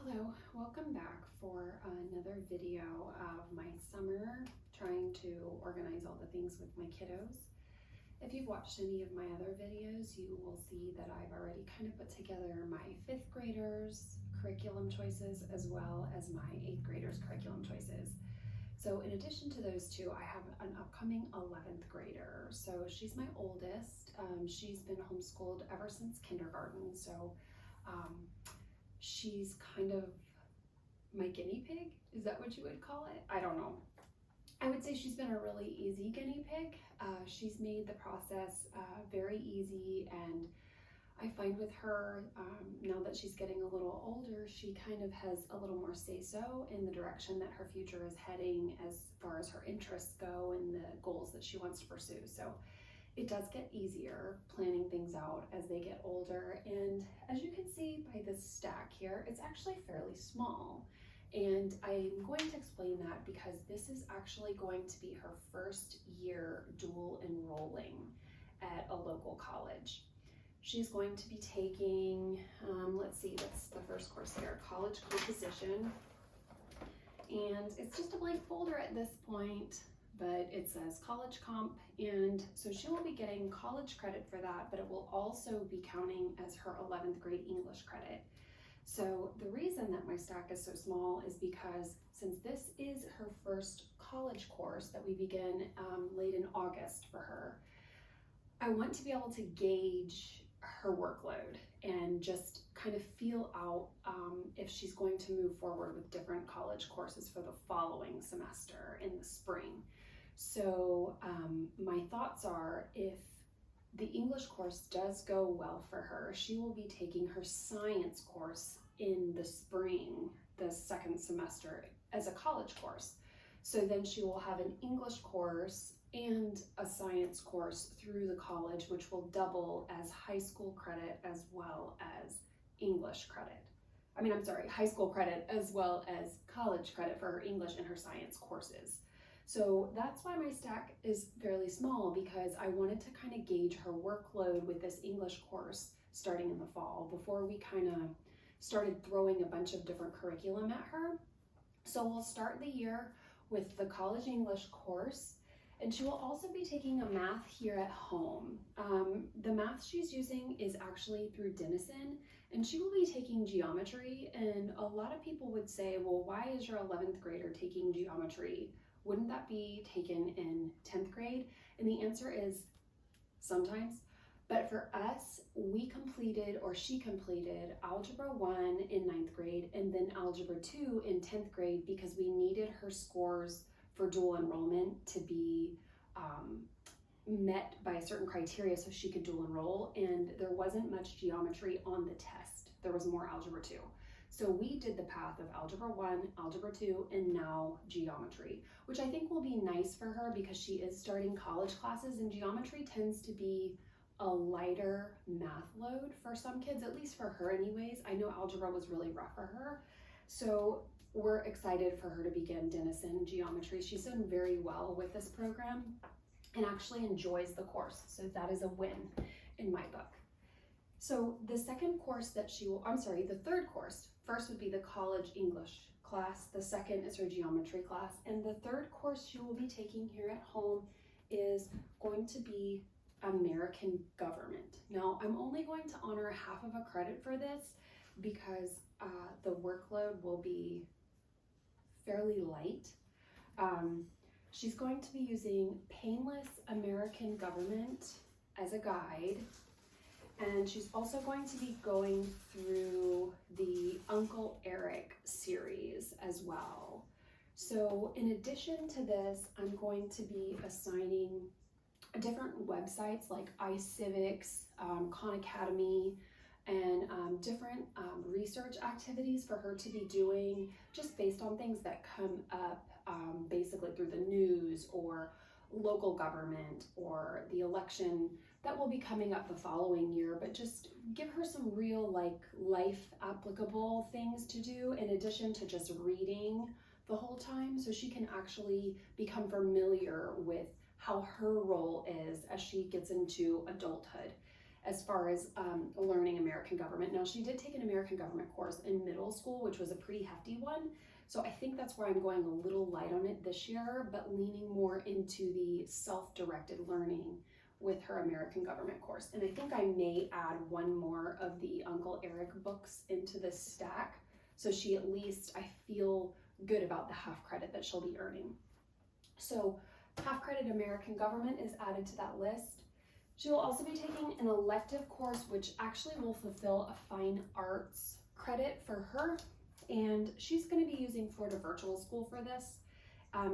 Hello, welcome back for another video of my summer trying to organize all the things with my kiddos. If you've watched any of my other videos, you will see that I've already kind of put together my 5th graders curriculum choices as well as my 8th graders curriculum choices. So in addition to those two, I have an upcoming 11th grader. So she's my oldest. She's been homeschooled ever since kindergarten. So she's kind of my guinea pig. Is that what you would call it? I don't know. I would say she's been a really easy guinea pig. She's made the process very easy, and I find with her, now that she's getting a little older, she kind of has a little more say-so in the direction that her future is heading as far as her interests go and the goals that she wants to pursue. So it does get easier planning things out as they get older. And as you can see by this stack here, it's actually fairly small. And I'm going to explain that because this is actually going to be her first year dual enrolling at a local college. She's going to be taking, let's see, that's the first course here, college composition. And it's just a blank folder at this point, but it says college comp, and so she will be getting college credit for that, but it will also be counting as her 11th grade English credit. So the reason that my stack is so small is because since this is her first college course that we begin late in August for her, I want to be able to gauge her workload and just kind of feel out if she's going to move forward with different college courses for the following semester in the spring. So my thoughts are, if the English course does go well for her, she will be taking her science course in the spring, the second semester, as a college course. So then she will have an English course and a science course through the college, which will double as high school credit as well as English credit. High school credit as well as college credit for her English and her science courses. So that's why my stack is fairly small, because I wanted to kind of gauge her workload with this English course starting in the fall before we kind of started throwing a bunch of different curriculum at her. So we'll start the year with the college English course, and she will also be taking a math here at home. The math she's using is actually through Denison, and she will be taking geometry. And a lot of people would say, well, why is your 11th grader taking geometry? Wouldn't that be taken in 10th grade? And the answer is sometimes. But for us, she completed Algebra 1 in 9th grade and then Algebra 2 in 10th grade because we needed her scores for dual enrollment to be met by a certain criteria so she could dual enroll, and there wasn't much geometry on the test. There was more Algebra 2. So we did the path of Algebra 1, Algebra 2, and now geometry, which I think will be nice for her because she is starting college classes, and geometry tends to be a lighter math load for some kids, at least for her anyways. I know algebra was really rough for her. So we're excited for her to begin Denison geometry. She's done very well with this program and actually enjoys the course. So that is a win in my book. So the second course that the third course, first would be the college English class. The second is her geometry class. And the third course she will be taking here at home is going to be American government. Now, I'm only going to honor half of a credit for this because the workload will be fairly light. She's going to be using Painless American Government as a guide, and she's also going to be going through the Uncle Eric series as well. So in addition to this, I'm going to be assigning different websites like iCivics, Khan Academy, and different research activities for her to be doing just based on things that come up basically through the news or local government or the election that will be coming up the following year, but just give her some real life applicable things to do in addition to just reading the whole time, so she can actually become familiar with how her role is as she gets into adulthood. as far as learning American government. Now, she did take an American government course in middle school, which was a pretty hefty one. So I think that's where I'm going a little light on it this year, but leaning more into the self-directed learning with her American government course. And I think I may add one more of the Uncle Eric books into this stack, so she at least, I feel good about the half credit that she'll be earning. So half credit American government is added to that list. She will also be taking an elective course, which actually will fulfill a fine arts credit for her. And she's going to be using Florida Virtual School for this.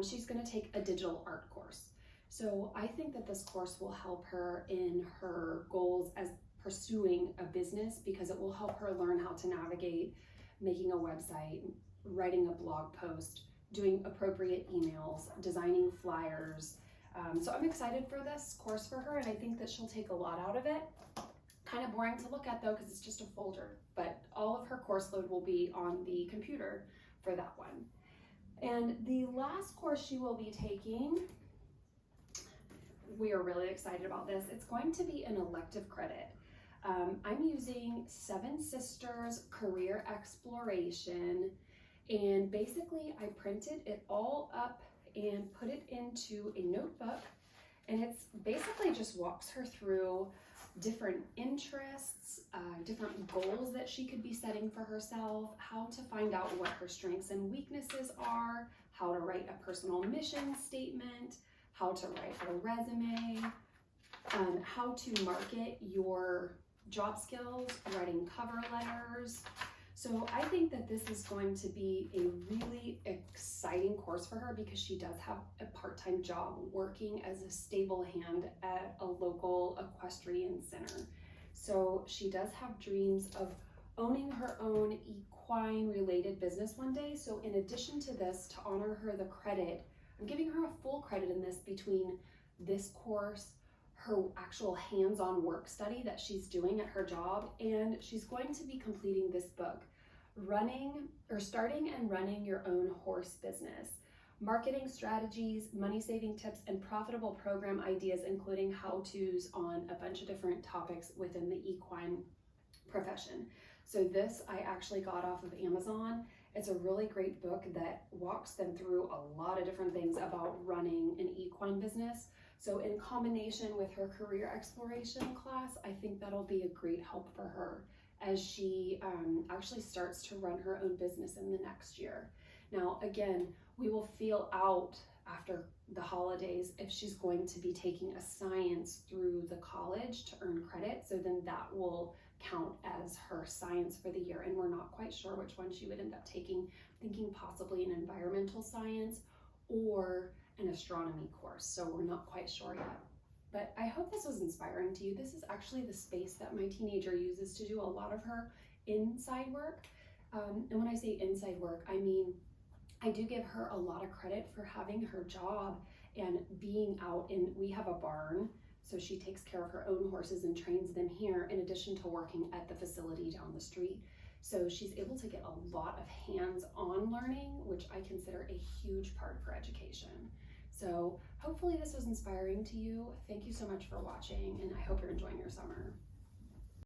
She's going to take a digital art course. So I think that this course will help her in her goals as pursuing a business, because it will help her learn how to navigate making a website, writing a blog post, doing appropriate emails, designing flyers. So I'm excited for this course for her, and I think that she'll take a lot out of it. Kind of boring to look at though, because it's just a folder, but all of her course load will be on the computer for that one. And the last course she will be taking, we are really excited about this. It's going to be an elective credit. I'm using Seven Sisters Career Exploration, and basically I printed it all up and put it into a notebook, and it's basically just walks her through different interests, different goals that she could be setting for herself, how to find out what her strengths and weaknesses are, how to write a personal mission statement, how to write a resume, how to market your job skills, writing cover letters. So I think that this is going to be a really exciting course for her, because she does have a part-time job working as a stable hand at a local equestrian center. So she does have dreams of owning her own equine related business one day. So in addition to this, to honor her the credit, I'm giving her a full credit in this between this course, her actual hands-on work study that she's doing at her job, and she's going to be completing this book, Starting and Running Your Own Horse Business, Marketing Strategies, Money-Saving Tips, and Profitable Program Ideas, including how-tos on a bunch of different topics within the equine profession. So this I actually got off of Amazon. It's a really great book that walks them through a lot of different things about running an equine business. So in combination with her career exploration class, I think that'll be a great help for her as she actually starts to run her own business in the next year. Now, again, we will feel out after the holidays if she's going to be taking a science through the college to earn credit. So then that will count as her science for the year. And we're not quite sure which one she would end up taking, thinking possibly an environmental science or an astronomy course. So we're not quite sure yet. But I hope this was inspiring to you. This is actually the space that my teenager uses to do a lot of her inside work. And when I say inside work, I mean, I do give her a lot of credit for having her job and being out in, we have a barn, so she takes care of her own horses and trains them here in addition to working at the facility down the street. So she's able to get a lot of hands-on learning, which I consider a huge part for education. So hopefully this was inspiring to you. Thank you so much for watching, and I hope you're enjoying your summer.